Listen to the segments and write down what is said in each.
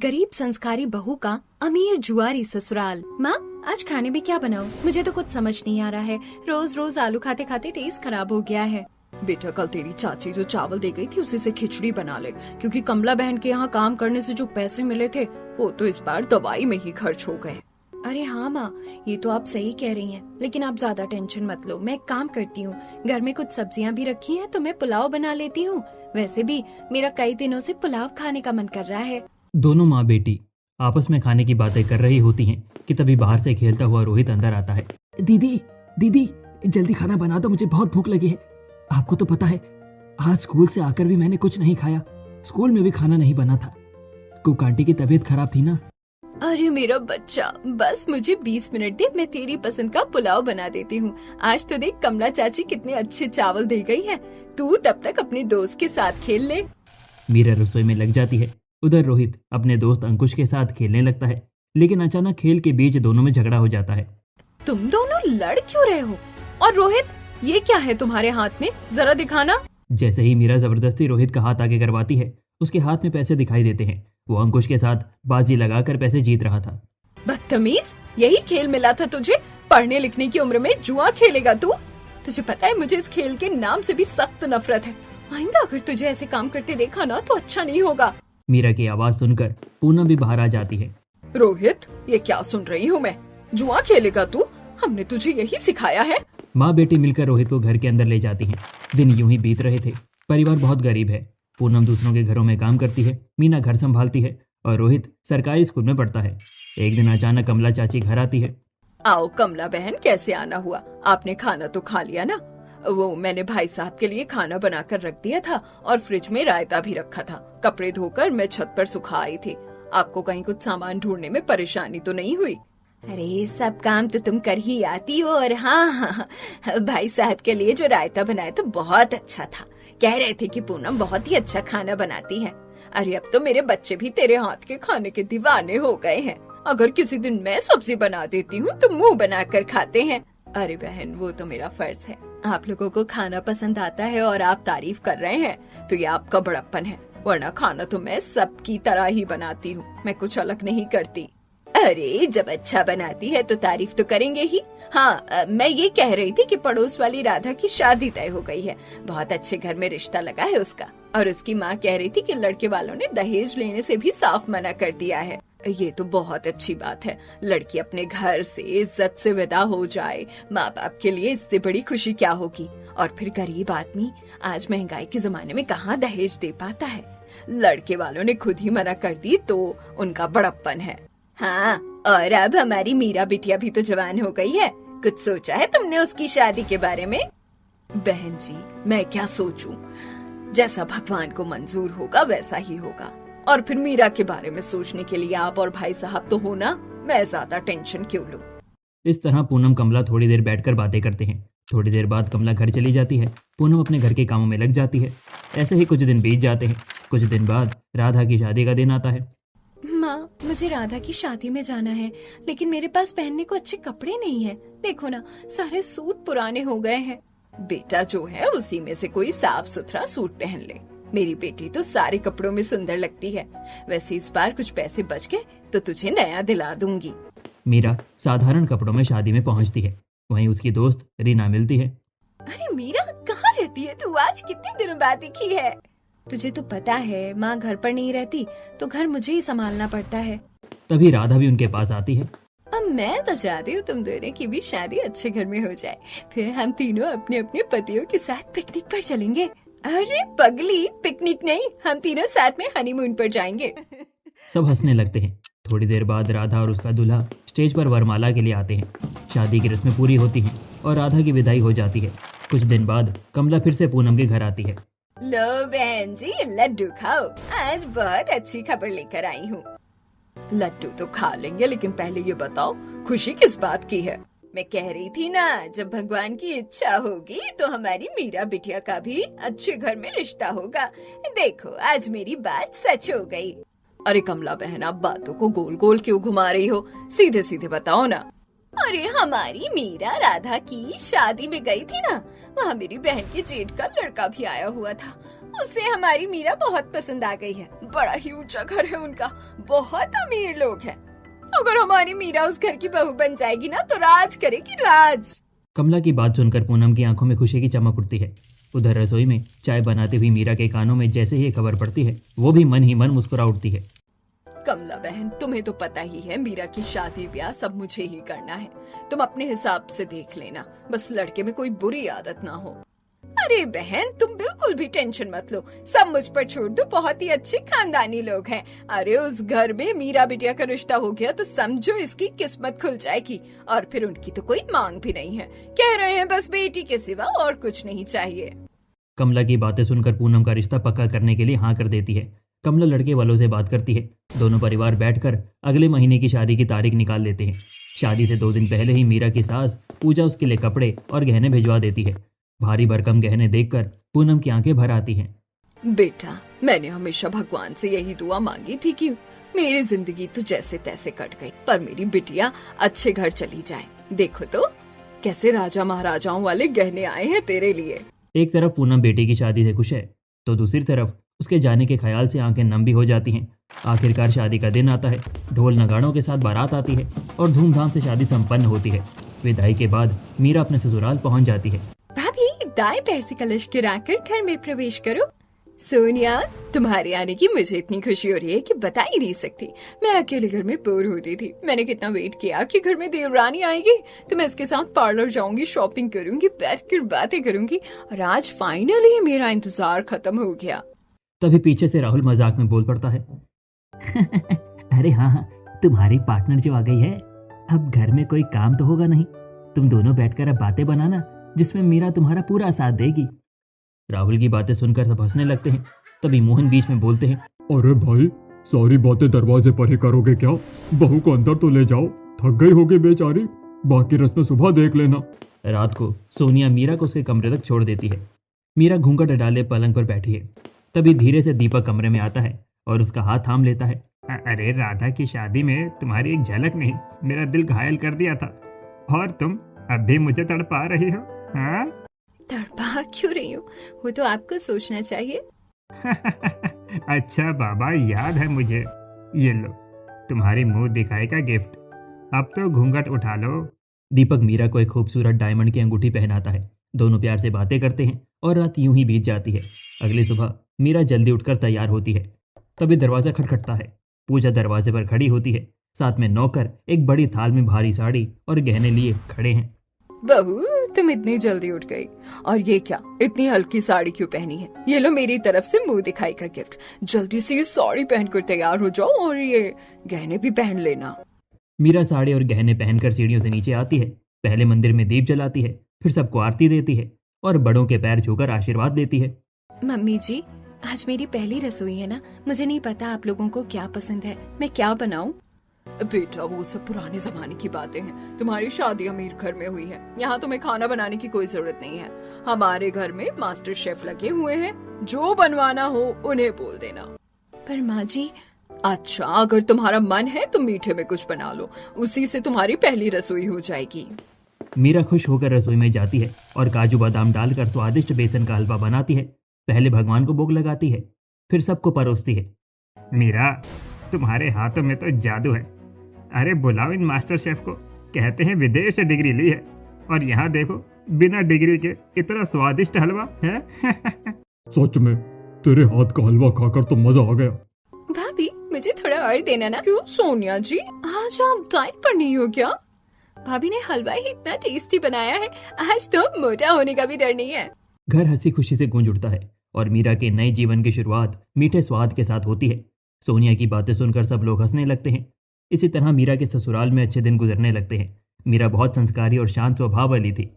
गरीब संस्कारी बहू का अमीर जुआरी ससुराल। माँ, आज खाने में क्या बनाऊं? मुझे तो कुछ समझ नहीं आ रहा है। रोज रोज आलू खाते खाते टेस्ट खराब हो गया है। बेटा, कल तेरी चाची जो चावल दे गई थी उसी से खिचड़ी बना ले, क्योंकि कमला बहन के यहाँ काम करने से जो पैसे मिले थे वो तो इस बार दवाई में ही खर्च हो गए। अरे हाँ माँ, ये तो आप सही कह रही हैं, लेकिन आप ज्यादा टेंशन मत लो। मैं एक काम करती हूँ, घर में कुछ सब्जियाँ भी रखी हैं तो मैं पुलाव बना लेती हूँ। वैसे भी मेरा कई दिनों से पुलाव खाने का मन कर रहा है। दोनों माँ बेटी आपस में खाने की बातें कर रही होती हैं कि तभी बाहर से खेलता हुआ रोहित अंदर आता है। दीदी दीदी, जल्दी खाना बना दो, मुझे बहुत भूख लगी है। आपको तो पता है, आज स्कूल से आकर भी मैंने कुछ नहीं खाया। स्कूल में भी खाना नहीं बना था। कुक आंटी की तबीयत खराब थी ना। अरे मेरा बच्चा, बस मुझे 20 मिनट दे, मैं तेरी पसंद का पुलाव बना देती हूँ। आज तो देख कमला चाची कितने अच्छे चावल दे गई है। तू तब तक अपने दोस्त के साथ खेल ले। मीरा रसोई में लग जाती है। उधर रोहित अपने दोस्त अंकुश के साथ खेलने लगता है, लेकिन अचानक खेल के बीच दोनों में झगड़ा हो जाता है। तुम दोनों लड़ क्यों रहे हो? और रोहित, ये क्या है तुम्हारे हाथ में, जरा दिखाना। जैसे ही मीरा जबरदस्ती रोहित का हाथ आगे करवाती है, उसके हाथ में पैसे दिखाई देते हैं। वो अंकुश के साथ बाजी लगाकर पैसे जीत रहा था। बदतमीज, यही खेल मिला था तुझे? पढ़ने लिखने की उम्र में जुआ खेलेगा तू? तुझे पता है मुझे इस खेल के नाम से भी सख्त नफरत है। आइंदा अगर तुझे ऐसे काम करते देखा ना तो अच्छा नहीं होगा। मीरा की आवाज सुनकर पूनम भी बाहर आ जाती है। रोहित, ये क्या सुन रही हूँ मैं? जुआ खेलेगा तू? हमने तुझे यही सिखाया है? माँ बेटी मिलकर रोहित को घर के अंदर ले जाती हैं। दिन यूं ही बीत रहे थे। परिवार बहुत गरीब है। पूनम दूसरों के घरों में काम करती है, मीना घर संभालती है और रोहित सरकारी स्कूल में पढ़ता है। एक दिन अचानक कमला चाची घर आती है। आओ कमला बहन, कैसे आना हुआ? आपने खाना तो खा लिया ना? वो मैंने भाई साहब के लिए खाना बनाकर रख दिया था और फ्रिज में रायता भी रखा था। कपड़े धोकर मैं छत पर सुखा आई थी। आपको कहीं कुछ सामान ढूंढने में परेशानी तो नहीं हुई? अरे सब काम तो तुम कर ही आती हो। और हाँ, भाई साहब के लिए जो रायता बनाया तो बहुत अच्छा था। कह रहे थे कि पूनम बहुत ही अच्छा खाना बनाती है। अरे अब तो मेरे बच्चे भी तेरे हाथ के खाने के दीवाने हो गए हैं। अगर किसी दिन मैं सब्जी बना देती हूँ तो मुंह बनाकर खाते हैं। अरे बहन, वो तो मेरा फर्ज है। आप लोगों को खाना पसंद आता है और आप तारीफ कर रहे हैं तो ये आपका बड़प्पन है, वरना खाना तो मैं सबकी तरह ही बनाती हूँ। मैं कुछ अलग नहीं करती। अरे जब अच्छा बनाती है तो तारीफ तो करेंगे ही। हाँ, मैं ये कह रही थी कि पड़ोस वाली राधा की शादी तय हो गई है। बहुत अच्छे घर में रिश्ता लगा है उसका। और उसकी माँ कह रही थी कि लड़के वालों ने दहेज लेने से भी साफ मना कर दिया है। ये तो बहुत अच्छी बात है। लड़की अपने घर से इज्जत से विदा हो जाए, माँ बाप के लिए इससे बड़ी खुशी क्या होगी। और फिर गरीब आदमी आज महंगाई के जमाने में कहाँ दहेज दे पाता है। लड़के वालों ने खुद ही मना कर दी तो उनका बड़प्पन है। हाँ, और अब हमारी मीरा बिटिया भी तो जवान हो गई है। कुछ सोचा है तुमने उसकी शादी के बारे में? बहन जी, मैं क्या सोचूं? जैसा भगवान को मंजूर होगा वैसा ही होगा। और फिर मीरा के बारे में सोचने के लिए आप और भाई साहब तो हो ना। मैं ज्यादा टेंशन क्यों लूं? इस तरह पूनम कमला थोड़ी देर बैठकर बातें करते हैं। थोड़ी देर बाद कमला घर चली जाती है। पूनम अपने घर के कामों में लग जाती है। ऐसे ही कुछ दिन बीत जाते हैं। कुछ दिन बाद राधा की शादी का दिन आता है। माँ, मुझे राधा की शादी में जाना है, लेकिन मेरे पास पहनने को अच्छे कपड़े नहीं है। देखो ना, सारे सूट पुराने हो गए हैं। बेटा, जो है उसी में से कोई साफ सुथरा सूट पहन ले। मेरी बेटी तो सारे कपड़ों में सुंदर लगती है। वैसे इस बार कुछ पैसे बच गए तो तुझे नया दिला दूंगी। मीरा साधारण कपड़ों में शादी में पहुंचती है। वहीं उसकी दोस्त रीना मिलती है। अरे मीरा, कहाँ रहती है तू? आज कितने दिनों बाद दिखी है। तुझे तो पता है माँ घर पर नहीं रहती तो घर मुझे ही संभालना पड़ता है। तभी राधा भी उनके पास आती है। अब मैं तो चाहती हूँ तुम दोनों की भी शादी अच्छे घर में हो जाए, फिर हम तीनों अपने अपने पतियों के साथ पिकनिक पर चलेंगे। अरे पगली, पिकनिक नहीं, हम तीनों साथ में हनीमून पर जाएंगे। सब हंसने लगते हैं। थोड़ी देर बाद राधा और उसका दूल्हा स्टेज पर वरमाला के लिए आते हैं। शादी की रस्में पूरी होती हैं और राधा की विदाई हो जाती है। कुछ दिन बाद कमला फिर से पूनम के घर आती है। लो बहन जी, लड्डू खाओ, आज बहुत अच्छी खबर लेकर आई हूँ। लड्डू तो खा लेंगे, लेकिन पहले ये बताओ खुशी किस बात की है? मैं कह रही थी ना, जब भगवान की इच्छा होगी तो हमारी मीरा बिटिया का भी अच्छे घर में रिश्ता होगा। देखो, आज मेरी बात सच हो गई। अरे कमला बहन, आप बातों को गोल गोल क्यों घुमा रही हो? सीधे सीधे बताओ ना। अरे हमारी मीरा राधा की शादी में गई थी ना, वहाँ मेरी बहन के जेठ का लड़का भी आया हुआ था। उसे हमारी मीरा बहुत पसंद आ गई है। बड़ा ही ऊंचा घर है उनका, बहुत अमीर लोग हैं। अगर हमारी मीरा उस घर की बहू बन जाएगी ना तो राज करेगी राज। कमला की बात सुनकर पूनम की आंखों में खुशी की चमक उठती है। उधर रसोई में चाय बनाती हुई मीरा के कानों में जैसे ही ये खबर पड़ती है वो भी मन ही मन मुस्कुरा उठती है। कमला बहन, तुम्हें तो पता ही है मीरा की शादी ब्याह सब मुझे ही करना है। तुम अपने हिसाब से देख लेना, बस लड़के में कोई बुरी आदत ना हो। अरे बहन, तुम बिल्कुल भी टेंशन मत लो, सब मुझ पर छोड़ दो, बहुत ही अच्छे खानदानी लोग हैं। अरे उस घर में मीरा बिटिया का रिश्ता हो गया तो समझो इसकी किस्मत खुल जाएगी। और फिर उनकी तो कोई मांग भी नहीं है, कह रहे हैं बस बेटी के सिवा और कुछ नहीं चाहिए। कमला की बातें सुनकर पूनम का रिश्ता पक्का करने के लिए हाँ कर देती है। कमला लड़के वालों से बात करती है। दोनों परिवार बैठकर अगले महीने की शादी की तारीख निकाल लेते हैं। शादी से 2 दिन पहले ही मीरा की सास पूजा उसके लिए कपड़े और गहने भिजवा देती है। भारी भरकम गहने देखकर पूनम की आंखें भर आती हैं। बेटा, मैंने हमेशा भगवान से यही दुआ मांगी थी कि मेरी जिंदगी तो जैसे तैसे कट गई, पर मेरी बिटिया अच्छे घर चली जाए। देखो तो कैसे राजा महाराजाओं वाले गहने आए हैं तेरे लिए। एक तरफ पूनम बेटी की शादी से खुश है तो दूसरी तरफ उसके जाने के ख्याल से आंखें नम भी हो जाती हैं। आखिरकार शादी का दिन आता है, ढोल नगाड़ों के साथ बारात आती है और धूमधाम से शादी संपन्न होती है। विदाई के बाद मीरा अपने ससुराल पहुंच जाती है। भाभी, दाएं पैर से कलश गिराकर घर में प्रवेश करो। सोनिया, तुम्हारे आने की मुझे इतनी खुशी हो रही है कि बता ही नहीं सकती। मैं अकेले घर में बोर होती थी, मैंने कितना वेट किया कि घर में देवरानी आएगी तो मैं इसके साथ पार्लर जाऊंगी, शॉपिंग करूंगी, बैठकर बातें करूंगी, और आज फाइनली मेरा इंतजार खत्म हो गया। तभी पीछे से राहुल मजाक में बोल पड़ता है। अरे हाँ, तुम्हारी पार्टनर जो आ गई है, अब घर में कोई काम तो होगा नहीं। तुम दोनों बैठकर अब बातें बनाना जिसमें मीरा तुम्हारा पूरा साथ देगी। राहुल की बातें सुनकर सब हंसने लगते हैं। तभी मोहन बीच में बोलते हैं। अरे भाई, सारी बातें दरवाजे पर ही करोगे क्या? बहू को अंदर तो ले जाओ, थक गई होगी बेचारी, बाकी रस्में सुबह देख लेना। रात को सोनिया मीरा को उसके कमरे तक छोड़ देती है। मीरा घूंघट डाले पलंग पर बैठी है। तभी धीरे से दीपक कमरे में आता है और उसका हाथ थाम लेता है। अरे राधा की शादी में तुम्हारी एक झलक ने मेरा दिल घायल कर दिया था, और तुम अब भी मुझे तड़पा रही हो। हाँ? तड़पा क्यों रही हूँ, वो तो आपको सोचना चाहिए। अच्छा बाबा, याद है मुझे। ये लो तुम्हारी मुंह दिखाई का गिफ्ट, अब तो घूंघट उठा लो। दीपक मीरा को एक खूबसूरत डायमंड की अंगूठी पहनाता है। दोनों प्यार से बातें करते हैं और रात यूं ही बीत जाती है। अगली सुबह मीरा जल्दी उठकर तैयार होती है। तभी दरवाजा खटखटता है। पूजा दरवाजे पर खड़ी होती है। साथ में नौकर एक बड़ी थाल में भारी साड़ी और गहने लिए खड़े हैं। बहू, तुम इतनी जल्दी उठ गई, और ये क्या, इतनी हल्की साड़ी क्यों पहनी है? ये लो मेरी तरफ से मुंह दिखाई का गिफ्ट। जल्दी से ये साड़ी पहनकर तैयार हो जाओ और ये गहने भी पहन लेना। मीरा साड़ी और गहने पहनकर सीढ़ियों से नीचे आती है। पहले मंदिर में दीप जलाती है, फिर सबको आरती देती है और बड़ों के पैर छूकर आशीर्वाद देती है। मम्मी जी, आज मेरी पहली रसोई है ना, मुझे नहीं पता आप लोगों को क्या पसंद है, मैं क्या बनाऊं? बेटा, वो सब पुराने जमाने की बातें हैं। तुम्हारी शादी अमीर घर में हुई है, यहाँ तुम्हें खाना बनाने की कोई जरूरत नहीं है। हमारे घर में मास्टर शेफ लगे हुए हैं, जो बनवाना हो उन्हें बोल देना। पर माँ जी। अच्छा, अगर तुम्हारा मन है तो मीठे में कुछ बना लो, उसी से तुम्हारी पहली रसोई हो जाएगी। मीरा खुश होकर रसोई में जाती है और काजू बादाम डालकर स्वादिष्ट बेसन का हलवा बनाती है। पहले भगवान को भोग लगाती है, फिर सबको परोसती है। मीरा, तुम्हारे हाथों में तो जादू है। अरे बुलाओ इन मास्टर शेफ को, कहते हैं विदेश से डिग्री ली है, और यहाँ देखो बिना डिग्री के इतना स्वादिष्ट हलवा है। सच में तेरे हाथ का हलवा खाकर तो मजा आ गया। भाभी, मुझे थोड़ा और देना ना। क्यों सोनिया जी, आज आप डाइट पर नहीं हो क्या? भाभी ने हलवा ही इतना टेस्टी बनाया है, आज तो मोटा होने का भी डर नहीं है। घर हंसी खुशी से गूंज उठता है और मीरा के नए जीवन की शुरुआत मीठे स्वाद के साथ होती है। सोनिया की बातें सुनकर सब लोग हंसने लगते हैं। इसी तरह मीरा के ससुराल में अच्छे दिन गुजरने लगते हैं। मीरा बहुत संस्कारी और शांत स्वभाव वाली थी।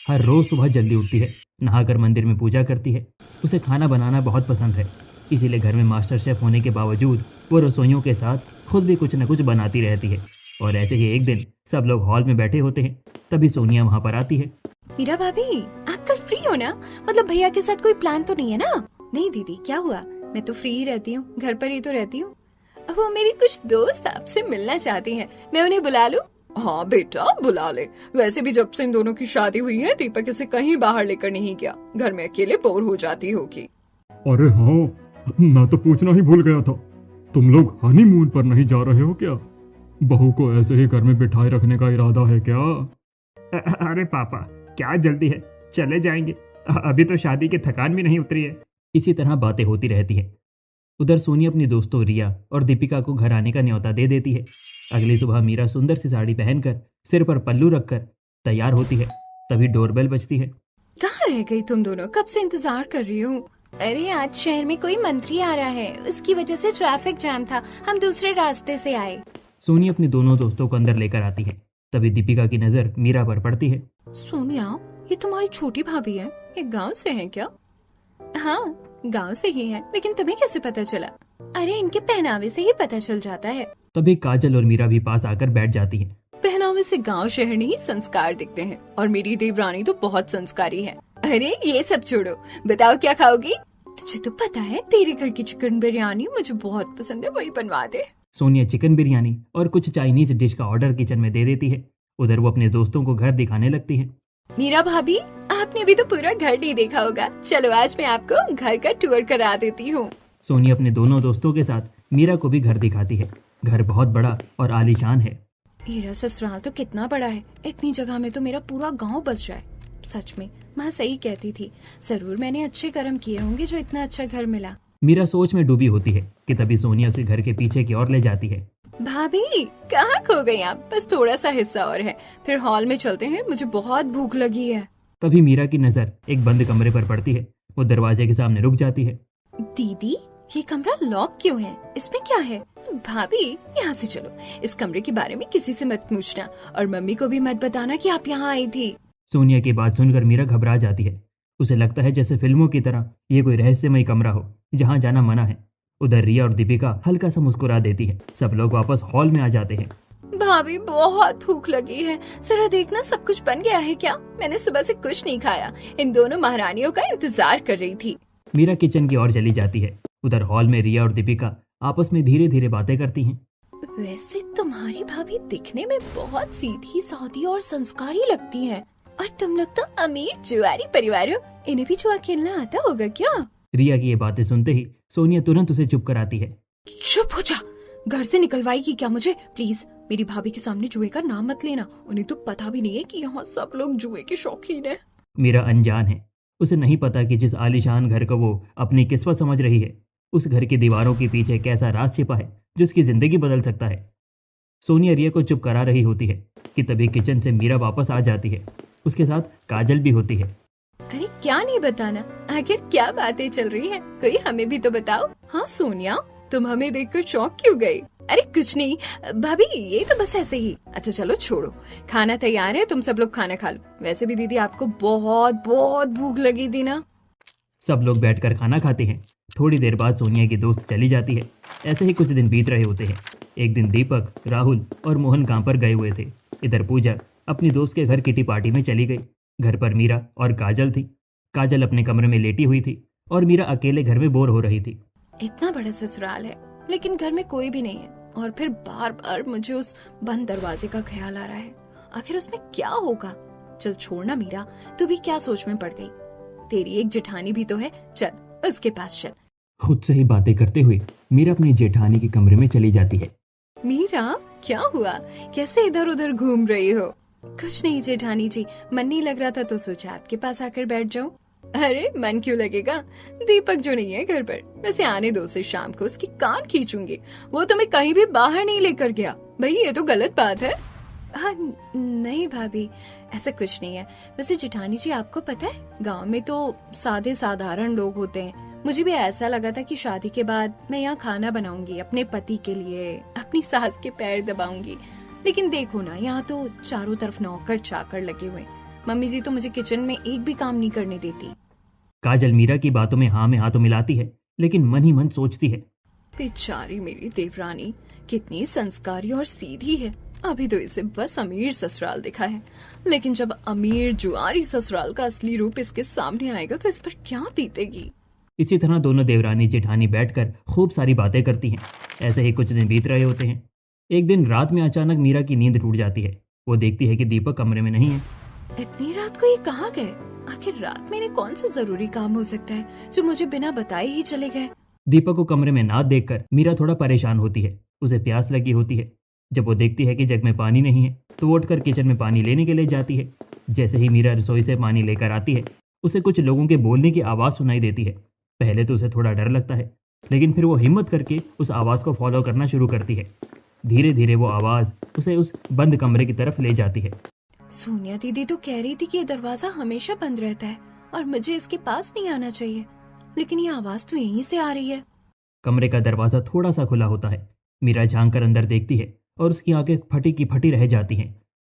हर रोज सुबह जल्दी उठती है, नहाकर मंदिर में पूजा करती है। उसे खाना बनाना बहुत पसंद है, इसीलिए घर में मास्टर शेफ होने के बावजूद वो रसोइयों के साथ खुद भी कुछ न कुछ बनाती रहती है। और ऐसे ही एक दिन सब लोग हॉल में बैठे होते हैं, तभी सोनिया वहाँ पर आती है। मीरा भाभी, आप कल फ्री हो ना? मतलब भैया के साथ कोई प्लान तो नहीं है ना? नहीं दीदी, क्या हुआ? मैं तो फ्री ही रहती हूँ, घर पर ही तो रहती हूँ। वो मेरी कुछ दोस्त आपसे मिलना चाहती हैं, मैं उन्हें बुला लूं? हाँ बेटा, बुला ले। वैसे भी जब से इन दोनों की शादी हुई है, दीपक इसे कहीं बाहर लेकर नहीं गया, घर में अकेले बोर हो जाती होगी। अरे हाँ, मैं तो पूछना ही भूल गया था। तुम लोग हनीमून पर नहीं जा रहे हो क्या? बहू को ऐसे ही घर में बिठाए रखने का इरादा है क्या? अरे पापा, क्या जल्दी है, चले जाएंगे। अभी तो शादी की थकान भी नहीं उतरी है। इसी तरह बातें होती रहती हैं। उधर सोनी अपनी दोस्तों रिया और दीपिका को घर आने का न्योता दे देती है। अगली सुबह मीरा सुंदर सी साड़ी पहनकर सिर पर पल्लू रखकर तैयार होती है। तभी डोरबेल बजती है। कहाँ रह गई तुम दोनों? कब से इंतजार कर रही हूँ। अरे आज शहर में कोई मंत्री आ रहा है, उसकी वजह से ट्रैफिक जैम था, हम दूसरे रास्ते से आए। सोनी अपनी दोनों दोस्तों को अंदर लेकर आती है। तभी दीपिका की नजर मीरा पर पड़ती है। सोनिया, ये तुम्हारी छोटी भाभी है, ये गांव से है क्या? हाँ, गांव से ही है, लेकिन तुम्हें कैसे पता चला? अरे इनके पहनावे से ही पता चल जाता है। तभी काजल और मीरा भी पास आकर बैठ जाती हैं। पहनावे से गांव शहर नहीं संस्कार दिखते हैं, और मेरी देवरानी तो बहुत संस्कारी है। अरे ये सब छोड़ो, बताओ क्या खाओगी? तुझे तो पता है तेरे घर की चिकन बिरयानी मुझे बहुत पसंद है, वही बनवा दे। सोनिया चिकन बिरयानी और कुछ चाइनीज डिश का ऑर्डर किचन में दे देती है। उधर वो अपने दोस्तों को घर दिखाने लगती है। मीरा भाभी, आपने भी तो पूरा घर नहीं देखा होगा, चलो आज मैं आपको घर का टूर करा देती हूँ। सोनिया अपने दोनों दोस्तों के साथ मीरा को भी घर दिखाती है। घर बहुत बड़ा और आलीशान है। मेरा ससुराल तो कितना बड़ा है, इतनी जगह में तो मेरा पूरा गांव बस जाए। सच में माँ सही कहती थी, जरूर मैंने अच्छे कर्म किए होंगे जो इतना अच्छा घर मिला। मीरा सोच में डूबी होती है कि तभी सोनिया उसे घर के पीछे की ओर ले जाती है। भाभी कहाँ खो गई आप? बस थोड़ा सा हिस्सा और है, फिर हॉल में चलते हैं, मुझे बहुत भूख लगी है। तभी मीरा की नजर एक बंद कमरे पर पड़ती है। वो दरवाजे के सामने रुक जाती है। दीदी, ये कमरा लॉक क्यों है? इसमें क्या है? भाभी यहाँ से चलो, इस कमरे के बारे में किसी से मत पूछना, और मम्मी को भी मत बताना कि आप यहाँ आई थी। सोनिया की बात सुनकर मीरा घबरा जाती है। उसे लगता है जैसे फिल्मों की तरह ये कोई रहस्यमय कमरा हो जहाँ जाना मना है। उधर रिया और दीपिका हल्का सा मुस्कुरा देती है। सब लोग वापस हॉल में आ जाते हैं। भाभी बहुत भूख लगी है, जरा देखना सब कुछ बन गया है क्या? मैंने सुबह से कुछ नहीं खाया, इन दोनों महारानियों का इंतजार कर रही थी। मीरा किचन की ओर चली जाती है। उधर हॉल में रिया और दीपिका आपस में धीरे धीरे बातें करती हैं। वैसे तुम्हारी भाभी दिखने में बहुत सीधी सादी और संस्कारी लगती है, और तुम लोग तो अमीर जुआरी परिवार हो, इन्हें भी जुआ खेलना आता होगा क्या? रिया की ये बातें सुनते ही सोनिया तुरंत उसे चुप कराती है। चुप हो जा, घर से निकलवाएगी क्या मुझे? प्लीज मेरी भाभी के सामने जुए का नाम मत लेना, उन्हें तो पता भी नहीं है कि यहाँ सब लोग जुए के शौकीन है। मीरा अनजान है, उसे नहीं पता कि जिस आलीशान घर को वो अपनी किस्मत समझ रही है, उस घर की दीवारों के पीछे कैसा राज छिपा है जो उसकी जिंदगी बदल सकता है। सोनिया रिया को चुप करा रही होती है कि तभी किचन से मीरा वापस आ जाती है। उसके साथ काजल भी होती है। अरे क्या नहीं बताना, आखिर क्या बातें चल रही हैं? कोई हमें भी तो बताओ। हाँ सोनिया, तुम हमें देखकर चौंक क्यों गई? अरे कुछ नहीं भाभी, ये तो बस ऐसे ही। अच्छा चलो छोड़ो, खाना तैयार है, तुम सब लोग खाना खा लो। वैसे भी दीदी आपको बहुत बहुत भूख लगी थी ना? सब लोग बैठकर खाना खाते हैं। थोड़ी देर बाद सोनिया की दोस्त चली जाती है। ऐसे ही कुछ दिन बीत रहे होते हैं। एक दिन दीपक, राहुल और मोहन काम पर गए हुए थे। इधर पूजा अपनी दोस्त के घर किटी पार्टी में चली गई। घर पर मीरा और काजल थी। काजल अपने कमरे में लेटी हुई थी और मीरा अकेले घर में बोर हो रही थी। इतना बड़ा ससुराल है लेकिन घर में कोई भी नहीं है, और फिर बार बार मुझे उस बंद दरवाजे का ख्याल आ रहा है। आखिर उसमें क्या होगा? चल छोड़ना मीरा, तू भी क्या सोच में पड़ गई? तेरी एक जेठानी भी तो है, चल उसके पास चल। खुद से ही बातें करते हुए मीरा अपनी जेठानी के कमरे में चली जाती है। मीरा क्या हुआ, कैसे इधर उधर घूम रही हो? कुछ नहीं जेठानी जी, मन नहीं लग रहा था तो सोचा आपके पास आकर बैठ जाऊं। अरे मन क्यों लगेगा, दीपक जो नहीं है घर पर, वैसे आने दो से शाम को उसकी कान खींचूंगी। वो तुम्हें कहीं भी बाहर नहीं लेकर गया, भाई ये तो गलत बात है। हाँ नहीं भाभी, ऐसा कुछ नहीं है। वैसे जेठानी जी आपको पता है, गांव में तो सादे साधारण लोग होते हैं। मुझे भी ऐसा लगा था कि शादी के बाद मैं यहाँ खाना बनाऊंगी अपने पति के लिए, अपनी सास के पैर दबाऊंगी, लेकिन देखो ना, यहाँ तो चारों तरफ नौकर चाकर लगे हुए। मम्मी जी तो मुझे किचन में एक भी काम नहीं करने देती। काजल मीरा की बातों में हाँ में हाँ तो मिलाती है, लेकिन मन ही मन सोचती है, बेचारी मेरी देवरानी कितनी संस्कारी और सीधी है। अभी तो इसे बस अमीर ससुराल दिखा है, लेकिन जब अमीर जुआरी ससुराल का असली रूप इसके सामने आएगा तो इस पर क्या बीतेगी। इसी तरह दोनों देवरानी जेठानी बैठकर खूब सारी बातें करती हैं। ऐसे ही कुछ दिन बीत रहे होते हैं। एक दिन रात में अचानक मीरा की नींद टूट जाती है। वो देखती है कि दीपक कमरे में नहीं है। इतनी रात को ये कहाँ गए? आखिर रात में इन्हें कौन सा जरूरी काम हो सकता है जो मुझे बिना बताए ही चले गए। दीपक को कमरे में ना देखकर मीरा थोड़ा परेशान होती है। उसे प्यास लगी होती है। जब वो देखती है कि जग में पानी नहीं है तो वो उठकर किचन में पानी लेने के लिए जाती है। जैसे ही मीरा रसोई से पानी लेकर आती है उसे कुछ लोगों के बोलने की आवाज़ सुनाई देती है। पहले तो उसे थोड़ा डर लगता है, लेकिन फिर वो हिम्मत करके उस आवाज़ को फॉलो करना शुरू करती है। धीरे धीरे वो आवाज़ उसे उस बंद कमरे की तरफ ले जाती है। सोनिया दीदी तो कह रही थी कि ये दरवाजा हमेशा बंद रहता है और मुझे इसके पास नहीं आना चाहिए, लेकिन ये आवाज तो यहीं से आ रही है। कमरे का दरवाज़ा थोड़ा सा खुला होता है। मीरा झांक कर अंदर देखती है और उसकी आंखें फटी की फटी रह जाती हैं।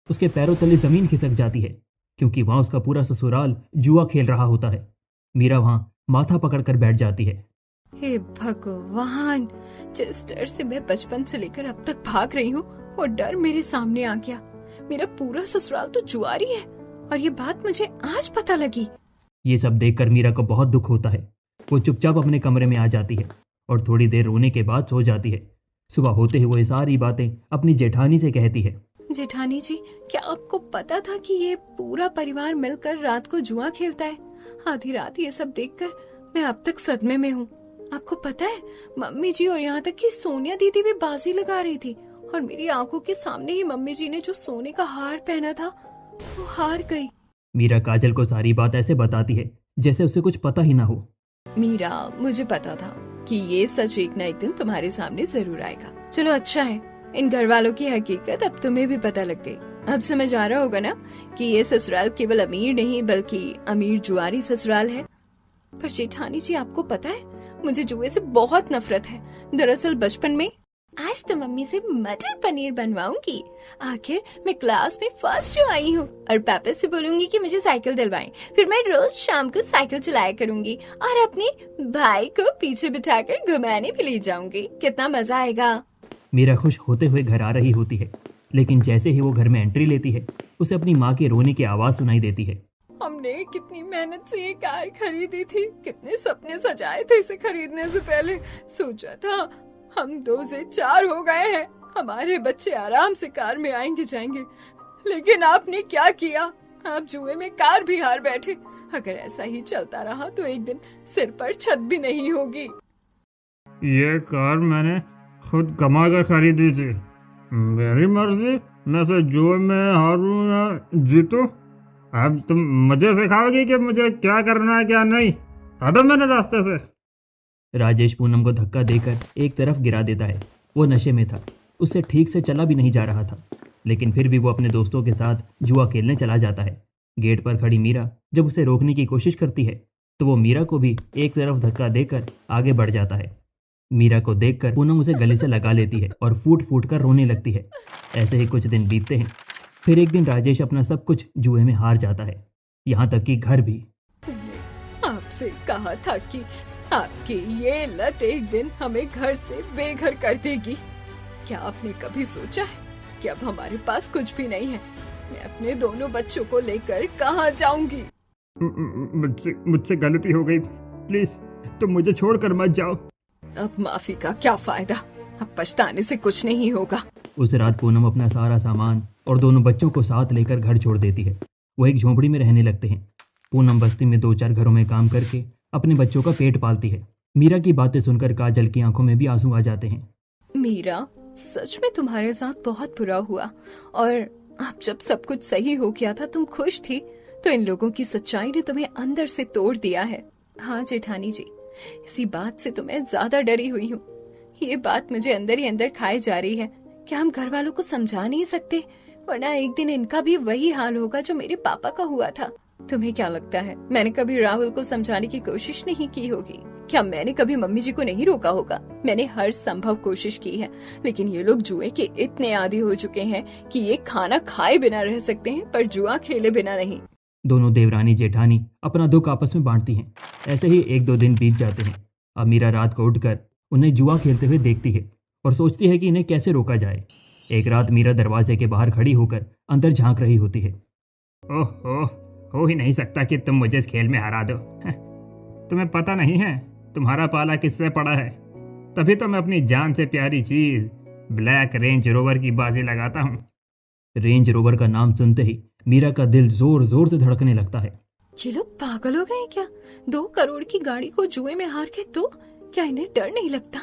उसके पैरों तले ज़मीन खिसक जाती है, क्योंकि वहाँ उसका पूरा ससुराल जुआ खेल रहा होता है। मीरा वहाँ माथा पकड़कर बैठ जाती है। हे भगवान, जिस डर से मैं बचपन से लेकर अब तक भाग रही हूँ वो डर मेरे सामने आ गया। मेरा पूरा ससुराल तो जुआरी है और ये बात मुझे आज पता लगी। ये सब देखकर मीरा को बहुत दुख होता है। वो चुपचाप अपने कमरे में आ जाती है और थोड़ी देर रोने के बाद सो जाती है। सुबह होते ही वो ये सारी बातें अपनी जेठानी से कहती है। जेठानी जी, क्या आपको पता था कि ये पूरा परिवार मिलकर रात को जुआ खेलता है? आधी रात ये सब देखकर मैं अब तक सदमे में हूँ। आपको पता है, मम्मी जी और यहाँ तक कि सोनिया दीदी भी बाजी लगा रही थी और मेरी आंखों के सामने ही मम्मी जी ने जो सोने का हार पहना था वो हार गई। मीरा काजल को सारी बात ऐसे बताती है जैसे उसे कुछ पता ही ना हो। मीरा, मुझे पता था कि ये सच एक न एक दिन तुम्हारे सामने जरूर आएगा। चलो अच्छा है, इन घर वालों की हकीकत अब तुम्हें भी पता लग गई। अब समझ आ रहा होगा ना कि ये ससुराल केवल अमीर नहीं बल्कि अमीर जुआरी ससुराल है। पर जेठानी जी, आपको पता है, मुझे जुए से बहुत नफरत है। दरअसल बचपन में आज तो मम्मी से मटर पनीर बनवाऊंगी। आखिर मैं क्लास में फर्स्ट जो आई हूँ, और पापा से बोलूंगी कि मुझे साइकिल दिलवाएं। फिर मैं रोज शाम को साइकिल चलाया करूंगी और अपने भाई को पीछे बिठाकर घुमाने भी ले जाऊंगी। कितना मजा आएगा। मीरा खुश होते हुए घर आ रही होती है, लेकिन जैसे ही वो घर में एंट्री लेती है उसे अपनी माँ के रोने की आवाज़ सुनाई देती है। हमने कितनी मेहनत से ये कार खरीदी थी, कितने सपने सजाए थे इसे खरीदने से पहले। सोचा था हम 2 से 4 हो गए हैं, हमारे बच्चे आराम से कार में आएंगे जाएंगे, लेकिन आपने क्या किया? आप जुए में कार भी हार बैठे। अगर ऐसा ही चलता रहा तो एक दिन सिर पर छत भी नहीं होगी। ये कार मैंने खुद कमा कर खरीदी थी। मेरी मर्जी, मैं से जुए में हारूं या जीतूं। अब तुम मुझे सिखाओगी कि मुझे क्या करना है क्या नहीं। हटो मेरे रास्ते से। राजेश पूनम को धक्का देकर एक तरफ गिरा देता है। वो नशे में था, उससे ठीक से चला भी नहीं जा रहा था, लेकिन फिर भी वो अपने दोस्तों के साथ जुआ खेलने चला जाता है। गेट पर खड़ी मीरा जब उसे रोकने की कोशिश करती है तो वो मीरा को भी एक तरफ धक्का देकर आगे बढ़ जाता है। मीरा को देखकर पूनम उसे गले से लगा लेती है और फूट फूट कर रोने लगती है। ऐसे ही कुछ दिन बीतते हैं। फिर एक दिन राजेश अपना सब कुछ जुए में हार जाता है, यहाँ तक कि घर भी। मैंने आपसे कहा था कि आपकी ये लत एक दिन हमें घर से बेघर कर देगी। क्या आपने कभी सोचा है कि अब हमारे पास कुछ भी नहीं है? मैं अपने दोनों बच्चों को लेकर कहाँ जाऊंगी? मुझसे गलती हो गई, प्लीज तुम मुझे छोड़कर मत जाओ। अब माफी का क्या फायदा? अब पछताने से कुछ नहीं होगा। उस रात पूनम अपना सारा सामान और दोनों बच्चों को साथ लेकर घर छोड़ देती है। वो एक झोंपड़ी में रहने लगते हैं। पूनम बस्ती में 2-4 घरों में काम करके अपने बच्चों का पेट पालती है। मीरा की बातें सुनकर काजल की आंखों में भी आंसू आ जाते हैं। मीरा, सच में तुम्हारे साथ बहुत बुरा हुआ, और अब जब सब कुछ सही हो गया था, तुम खुश थी, तो इन लोगों की सच्चाई ने तुम्हें अंदर से तोड़ दिया है। हाँ जेठानी जी, इसी बात से तो मैं ज्यादा डरी हुई हूँ। ये बात मुझे अंदर ही अंदर खाई जा रही है। क्या हम घर वालों को समझा नहीं सकते? वरना एक दिन इनका भी वही हाल होगा जो मेरे पापा का हुआ था। तुम्हें क्या लगता है, मैंने कभी राहुल को समझाने की कोशिश नहीं की होगी? क्या मैंने कभी मम्मी जी को नहीं रोका होगा? मैंने हर संभव कोशिश की है, लेकिन ये लोग जुए के इतने आदी हो चुके हैं कि ये खाना खाए बिना रह सकते हैं, पर जुआ खेले बिना नहीं। दोनों देवरानी जेठानी अपना दुख आपस में बांटती हैं। ऐसे ही 1-2 दिन बीत जाते हैं। अब मीरा रात को उठकर उन्हें जुआ खेलते हुए देखती है और सोचती है कि इन्हें कैसे रोका जाए। एक रात मीरा दरवाजे के बाहर खड़ी होकर अंदर झांक रही होती है। ओहो, हो ही नहीं सकता कि तुम मुझे इस खेल में हरा दो। तुम्हें पता नहीं है तुम्हारा पाला किससे पड़ा है? तभी तो मैं अपनी जान से प्यारी चीज ब्लैक रेंज रोवर की बाजी लगाता हूँ। रेंज रोवर का नाम सुनते ही मीरा का दिल जोर जोर से धड़कने लगता है। ये लोग पागल हो गए क्या? 2 करोड़ की गाड़ी को जुए में हार के तो क्या इन्हें डर नहीं लगता?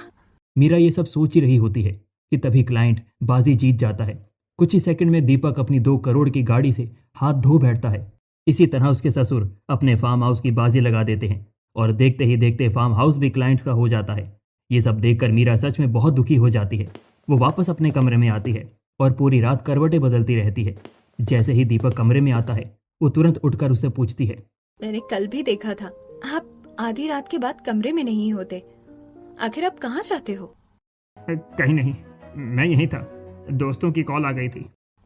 मीरा ये सब सोच ही रही होती है कि तभी क्लाइंट बाजी जीत जाता है। कुछ ही सेकंड में दीपक अपनी 2 करोड़ की गाड़ी से हाथ धो बैठता है। इसी तरह उसके ससुर अपने फार्म हाउस की बाजी लगा देते हैं और देखते ही देखते फार्म हाउस भी क्लाइंट्स का हो जाता है। ये सब देखकर मीरा सच में बहुत दुखी हो जाती है। वो वापस अपने कमरे में आती है और पूरी रात करवटें बदलती रहती है। जैसे ही दीपक कमरे में आता है वो तुरंत उठकर उससे पूछती है, मैंने कल भी देखा था आप आधी रात के बाद कमरे में नहीं होते। आखिर आप कहाँ जाते हो? कहीं नहीं, मैं यहीं था, दोस्तों की कॉल आ गई थी।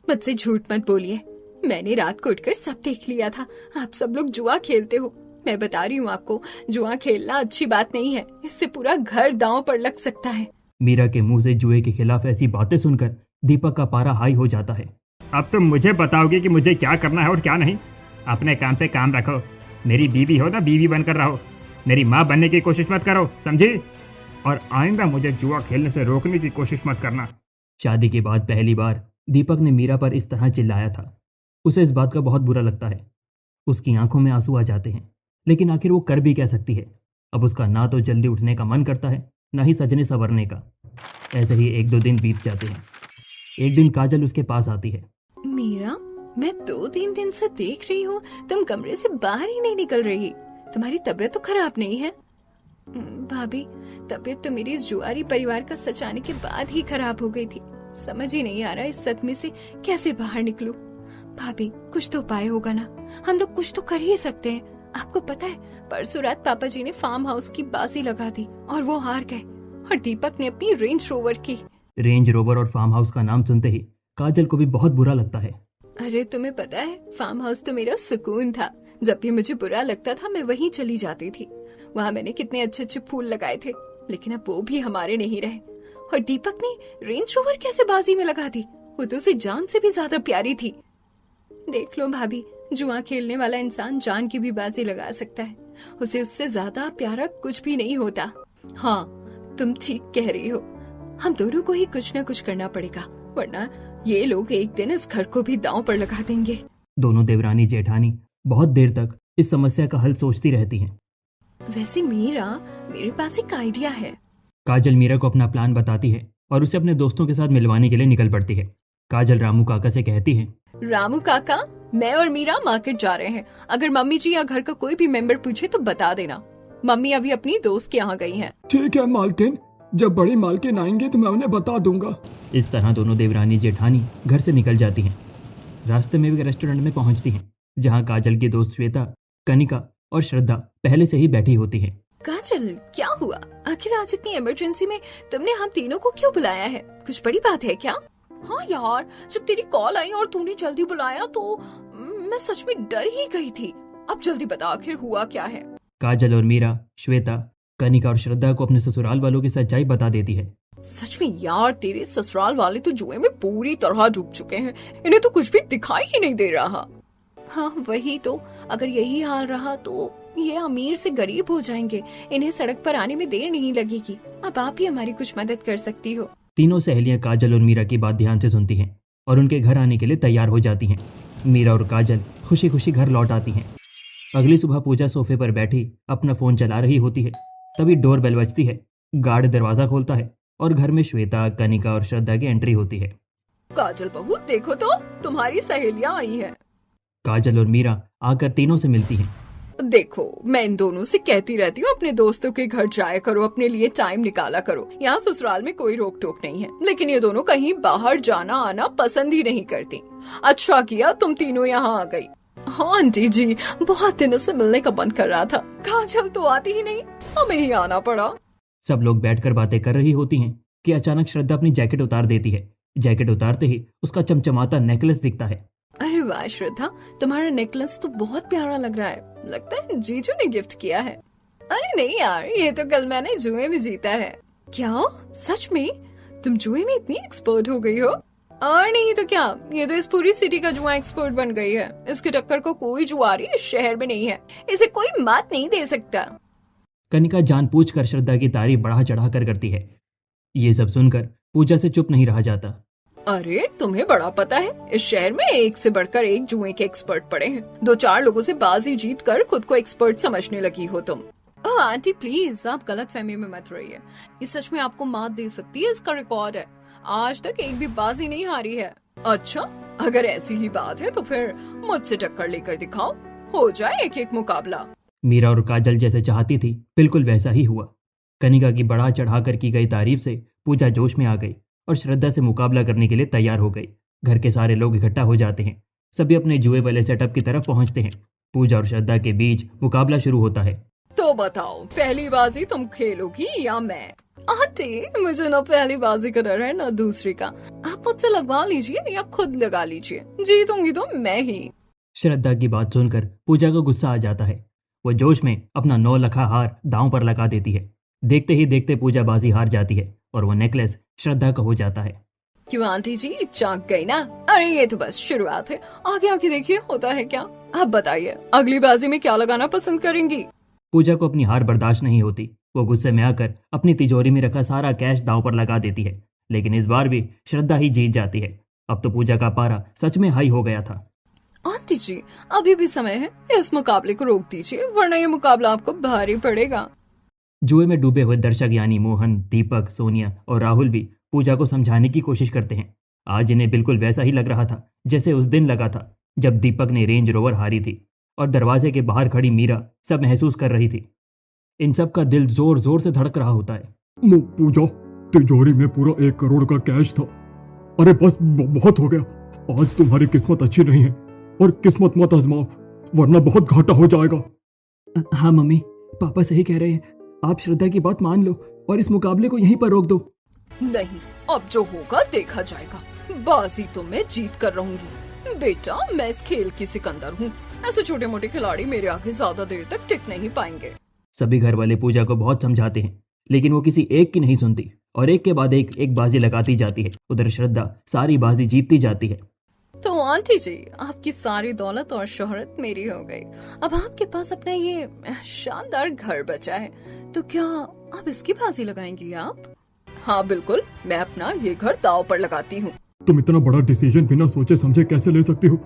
मुझसे झूठ मत बोलिए, मैंने रात को उठकर सब देख लिया था। आप सब लोग जुआ खेलते हो। मैं बता रही हूँ आपको, जुआ खेलना अच्छी बात नहीं है, इससे पूरा घर दांव पर लग सकता है। मीरा के मुंह से जुए के खिलाफ ऐसी बातें सुनकर दीपक का पारा हाई हो जाता है। अब तुम मुझे बताओगे कि मुझे क्या करना है और क्या नहीं? अपने काम से काम रखो। मेरी बीवी हो ना, बीवी बनकर रहो। मेरी माँ बनने की कोशिश मत करो, समझी? और आइंदा मुझे जुआ खेलने से रोकने की कोशिश मत करना। शादी के बाद पहली बार दीपक ने मीरा पर इस तरह चिल्लाया था। उसे इस बात का बहुत बुरा लगता है। उसकी आंखों में आंसू आ जाते हैं, लेकिन आखिर वो कर भी क्या सकती है। अब उसका ना तो जल्दी उठने का मन करता है, ना ही सजने संवरने का। ऐसे ही 1-2 दिन बीत जाते हैं। एक दिन काजल उसके पास आती है। मीरा, मैं 2-3 दिन से देख रही हूँ तुम कमरे से बाहर ही नहीं निकल रही। तुम्हारी तबीयत तो खराब नहीं है? भाभी, तबीयत तो मेरी इस जुआरी परिवार का सच आने के बाद ही खराब हो गई थी। समझ ही नहीं आ रहा इस सदमे से कैसे बाहर निकलूं। भाभी, कुछ तो उपाय होगा ना? हम लोग कुछ तो कर ही सकते हैं। आपको पता है, परसों रात पापा जी ने फार्म हाउस की बाजी लगा दी और वो हार गए, और दीपक ने अपनी रेंज रोवर की। रेंज रोवर और फार्म हाउस का नाम सुनते ही काजल को भी बहुत बुरा लगता है। अरे तुम्हें पता है, फार्म हाउस तो मेरा सुकून था। जब भी मुझे बुरा लगता था मैं वहीं चली जाती थी। वहाँ मैंने कितने अच्छे अच्छे फूल लगाए थे, लेकिन अब वो भी हमारे नहीं रहे। और दीपक ने रेंज रोवर कैसे बाजी में लगा दी? वो तो उसे जान से भी ज्यादा प्यारी थी। देख लो भाभी, जुआ खेलने वाला इंसान जान की भी बाजी लगा सकता है। उसे उससे ज्यादा प्यारा कुछ भी नहीं होता। हाँ, तुम ठीक कह रही हो। हम दोनों को ही कुछ न कुछ करना पड़ेगा, वरना ये लोग एक दिन इस घर को भी दांव पर लगा देंगे। दोनों देवरानी जेठानी बहुत देर तक इस समस्या का हल सोचती रहती हैं। वैसे मीरा, मेरे पास एक आइडिया है। काजल मीरा को अपना प्लान बताती है और उसे अपने दोस्तों के साथ मिलवाने के लिए निकल पड़ती है। काजल रामू काका से कहती है, रामू काका, मैं और मीरा मार्केट जा रहे हैं। अगर मम्मी जी या घर का कोई भी मेंबर पूछे तो बता देना। मम्मी अभी अपनी दोस्त के यहाँ गई हैं। ठीक है मालकिन, जब बड़ी मालकिन आएंगे तो मैं उन्हें बता दूंगा। इस तरह दोनों देवरानी जेठानी घर से निकल जाती हैं। रास्ते में भी रेस्टोरेंट में पहुंचती हैं, जहां काजल की दोस्त श्वेता, कनिका और श्रद्धा पहले से ही बैठी होती हैं। काजल, क्या हुआ? आखिर आज इतनी इमरजेंसी में तुमने हम तीनों को क्यों बुलाया है? कुछ बड़ी बात है क्या? हाँ यार, जब तेरी कॉल आई और तूने जल्दी बुलाया तो मैं सच में डर ही गई थी। अब जल्दी बता, आखिर हुआ क्या है? काजल और मीरा, श्वेता, कनिका और श्रद्धा को अपने ससुराल वालों की सच्चाई बता देती है। सच में यार, तेरे ससुराल वाले तो जुए में पूरी तरह डूब चुके हैं। इन्हें तो कुछ भी दिखाई ही नहीं दे रहा। हाँ वही तो, अगर यही हाल रहा तो ये अमीर से गरीब हो जाएंगे। इन्हें सड़क पर आने में देर नहीं लगेगी। अब आप ही हमारी कुछ मदद कर सकती हो। तीनों सहेलियां काजल और मीरा की बात ध्यान से सुनती हैं और उनके घर आने के लिए तैयार हो जाती हैं। मीरा और काजल खुशी खुशी घर लौट आती हैं। अगली सुबह पूजा सोफे पर बैठी अपना फोन चला रही होती है। तभी डोर बेल बजती है। गार्ड दरवाजा खोलता है और घर में श्वेता, कनिका और श्रद्धा की एंट्री होती है। काजल बहू, देखो तो तुम्हारी सहेलियां आई हैं। काजल और मीरा आकर तीनों से मिलती हैं। देखो, मैं इन दोनों से कहती रहती हूँ अपने दोस्तों के घर जाया करो, अपने लिए टाइम निकाला करो। यहाँ ससुराल में कोई रोक टोक नहीं है, लेकिन ये दोनों कहीं बाहर जाना आना पसंद ही नहीं करती। अच्छा किया तुम तीनों यहाँ आ गई। हाँ आंटी जी, बहुत दिनों से मिलने का मन कर रहा था। काजल तो आती ही नहीं, हमें ही आना पड़ा। सब लोग बैठकर बातें कर रही होती हैं कि अचानक श्रद्धा अपनी जैकेट उतार देती है। जैकेट उतारते ही उसका चमचमाता नेकलेस दिखता है। अरे वाह श्रद्धा, तुम्हारा नेकलेस तो बहुत प्यारा लग रहा है। लगता है जीजू ने गिफ्ट किया है। अरे नहीं यार, ये तो कल मैंने जुए में जीता है। क्या सच में? तुम जुए में इतनी एक्सपर्ट हो गई हो? और नहीं तो क्या, ये तो इस पूरी सिटी का जुआ एक्सपर्ट बन गई है। इसकी टक्कर को कोई जुआरी इस शहर में नहीं है। इसे कोई मात नहीं दे सकता। कनिका जानबूझकर श्रद्धा की तारीफ बढ़ा चढ़ा कर करती है। ये सब सुनकर पूजा से चुप नहीं रहा जाता। अरे तुम्हें बड़ा पता है, इस शहर में एक से बढ़कर एक जुए के एक्सपर्ट पड़े हैं। 2-4 लोगों से बाजी जीत कर खुद को एक्सपर्ट समझने लगी हो तुम। ओह आंटी प्लीज, आप गलत फहमी में मत रहिए। ये सच में आपको मात दे सकती है, इसका रिकॉर्ड है। आज तक एक भी बाजी नहीं हारी है। अच्छा, अगर ऐसी ही बात है तो फिर मुझसे टक्कर लेकर दिखाओ, हो जाए एक एक मुकाबला। मीरा और काजल जैसे चाहती थी बिल्कुल वैसा ही हुआ। कनिका की बढ़ा चढ़ाकर की गई तारीफ से पूजा जोश में आ गई और श्रद्धा से मुकाबला करने के लिए तैयार हो गई। घर के सारे लोग इकट्ठा हो जाते हैं। सभी अपने जुए वाले सेटअप की तरफ पहुंचते हैं। पूजा और श्रद्धा के बीच मुकाबला शुरू होता है। तो बताओ, पहली बाजी तुम खेलोगी या मैं? आंटी मुझे ना पहली बाजी का डर है ना दूसरी का। आप मुझसे लगवा लीजिए या खुद लगा लीजिए, जीतूंगी तो मैं ही। श्रद्धा की बात सुनकर पूजा को गुस्सा आ जाता है। वो जोश में अपना 9 लखा हार दांव पर लगा देती है। देखते ही देखते पूजा बाजी हार जाती है और वो नेकलेस श्रद्धा का हो जाता है। क्यों आंटी जी, चौंक गई ना? अरे ये तो बस शुरुआत है, आगे आगे देखिए होता है क्या। अब बताइए, अगली बाजी में क्या लगाना पसंद करेंगी? पूजा को अपनी हार बर्दाश्त नहीं होती। वो गुस्से में आकर अपनी तिजोरी में रखा सारा कैश दांव पर लगा देती है, लेकिन इस बार भी श्रद्धा ही जीत जाती है। अब तो पूजा का पारा सच में हाई हो गया था। आंटी जी अभी भी समय है, इस मुकाबले को रोक दीजिए वरना ये मुकाबला आपको भारी पड़ेगा। जुए में डूबे हुए दर्शक यानी मोहन, दीपक, सोनिया और राहुल भी पूजा को समझाने की कोशिश करते हैं। आज इन्हें बिल्कुल वैसा ही लग रहा था जैसे उस दिन लगा था जब दीपक ने रेंज रोवर हारी थी और दरवाजे के बाहर खड़ी मीरा सब महसूस कर रही थी। इन सब का दिल जोर जोर से धड़क रहा होता है। पूजा, तिजोरी में पूरा 1 करोड़ का कैश था। अरे बस बहुत हो गया। आज तुम्हारी किस्मत अच्छी नहीं है और किस्मत मत आजमाओ वरना बहुत घाटा हो जाएगा। हाँ मम्मी, पापा सही कह रहे हैं। आप श्रद्धा की बात मान लो और इस मुकाबले को यहीं पर रोक दो। नहीं, अब जो होगा देखा जाएगा। बाजी तो मैं जीत कर रहूंगी। बेटा, मैं इस खेल की सिकंदर हूँ। ऐसे छोटे मोटे खिलाड़ी मेरे आगे ज्यादा देर तक टिक नहीं पाएंगे। सभी घर वाले पूजा को बहुत समझाते हैं, लेकिन वो किसी एक की नहीं सुनती और एक के बाद एक बाजी लगाती जाती है। उधर श्रद्धा सारी बाजी जीतती जाती है। तो आंटी जी, आपकी सारी दौलत और शोहरत मेरी हो गई। अब आपके पास अपना ये शानदार घर बचा है, तो क्या आप इसकी बाजी लगाएंगी आप? हाँ बिल्कुल, मैं अपना ये घर दांव पर लगाती हूँ। तुम इतना बड़ा डिसीजन बिना सोचे समझे कैसे ले सकती हो?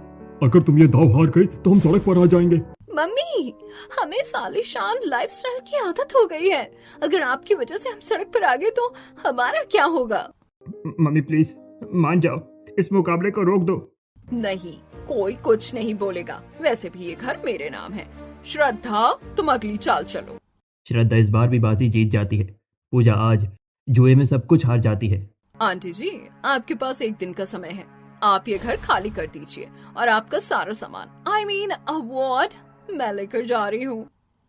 अगर तुम ये दाव हार गई तो हम सड़क पर आ जाएंगे। मम्मी, हमें सालिशान लाइफस्टाइल की आदत हो गई है। अगर आपकी वजह से हम सड़क पर आ गए तो हमारा क्या होगा? मम्मी प्लीज मान जाओ, इस मुकाबले को रोक दो। नहीं, कोई कुछ नहीं बोलेगा। वैसे भी ये घर मेरे नाम है। श्रद्धा, तुम अगली चाल चलो। श्रद्धा इस बार भी बाजी जीत जाती है। पूजा आज जुए में सब कुछ हार जाती है। आंटी जी, आपके पास 1 दिन का समय है। आप ये घर खाली कर दीजिए और आपका सारा सामान, I mean अवार्ड, मैं लेकर जा रही हूँ।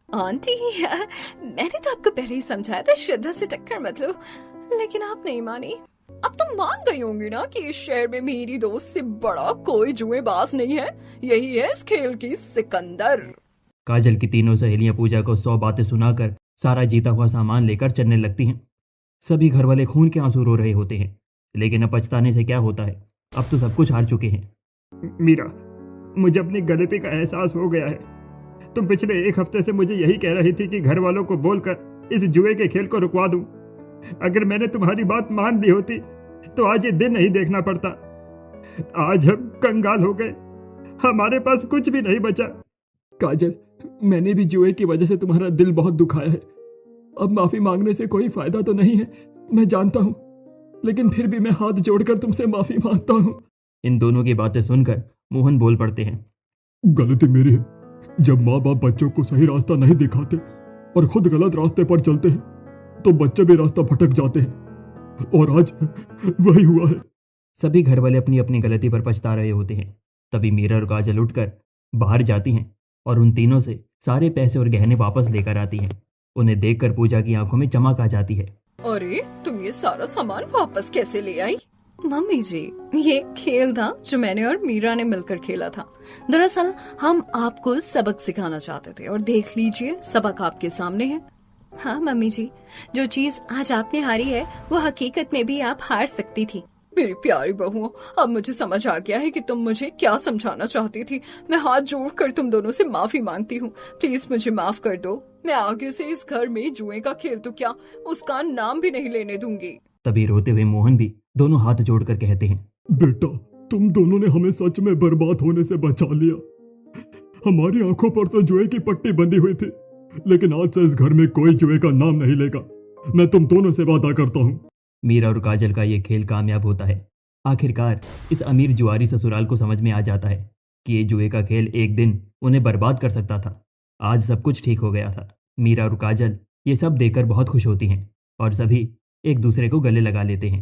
आंटी मैंने तो आपको पहले ही समझाया था श्रद्धा से टक्कर मत लो, लेकिन आप नहीं मानी। अब तो मान गई होंगी ना कि इस शहर में मेरी दोस्त से बड़ा कोई जुएबाज नहीं है। यही है इस खेल की सिकंदर। काजल की तीनों सहेलियां पूजा को 100 बातें सुनाकर सारा जीता हुआ सामान लेकर चलने लगती हैं। सभी घर वाले खून के आंसू रो रहे होते हैं, लेकिन अब पछताने से क्या होता है, अब तो सब कुछ हार चुके हैं। मीरा, मुझे अपनी गलती का एहसास हो गया है। तुम पिछले 1 हफ्ते से मुझे यही कह रही थी कि घर वालों को बोलकर इस जुए के खेल को रुकवा दूं। अगर मैंने तुम्हारी बात मान ली होती तो आज ये दिन नहीं देखना पड़ता। आज हम कंगाल हो गए, हमारे पास कुछ भी नहीं बचा। काजल, मैंने भी जुए की वजह से तुम्हारा दिल बहुत दुखाया है। अब माफी मांगने से कोई फायदा तो नहीं है, मैं जानता हूँ, लेकिन फिर भी मैं हाथ जोड़कर तुमसे माफी मांगता हूँ। इन दोनों की बातें सुनकर मोहन बोल पड़ते हैं। गलती मेरी है। जब माँ बाप बच्चों को सही रास्ता नहीं दिखाते और खुद गलत रास्ते पर चलते हैं तो बच्चे भी रास्ता भटक जाते हैं, और आज वही हुआ है। सभी घर वाले अपनी अपनी गलती पर पछता रहे होते हैं। तभी मीरा और काजल उठकर बाहर जाती हैं और उन तीनों से सारे पैसे और गहने वापस लेकर आती हैं। उन्हें देखकर पूजा की आंखों में चमक आ जाती है। अरे, तुम ये सारा सामान वापस कैसे ले आई? मम्मी जी, ये खेल था जो मैंने और मीरा ने मिलकर खेला था। दरअसल हम आपको सबक सिखाना चाहते थे और देख लीजिए सबक आपके सामने है। हाँ मम्मी जी, जो चीज आज आपने हारी है वो हकीकत में भी आप हार सकती थी। मेरी प्यारी बहू, अब मुझे समझ आ गया है कि तुम मुझे क्या समझाना चाहती थी। मैं हाथ जोड़कर तुम दोनों से माफी मांगती हूँ। प्लीज मुझे माफ कर दो। मैं आगे से इस घर में जुए का खेल तो क्या, उसका नाम भी नहीं लेने दूंगी। तभी रोते हुए मोहन भी दोनों हाथ जोड़कर कहते हैं, बेटा, तुम दोनों ने हमें सच में बर्बाद होने से बचा लिया। हमारी आंखों पर तो जुए की पट्टी बंधी हुई थी, लेकिन आज से इस घर में कोई जुए का नाम नहीं लेगा। मैं तुम दोनों से वादा करता हूँ। मीरा और काजल का ये खेल कामयाब होता है। आखिरकार इस अमीर जुआरी ससुराल को समझ में आ जाता है कि ये जुए का खेल एक दिन उन्हें बर्बाद कर सकता था। आज सब कुछ ठीक हो गया था। मीरा और काजल ये सब देखकर बहुत खुश होती हैं और सभी एक दूसरे को गले लगा लेते हैं।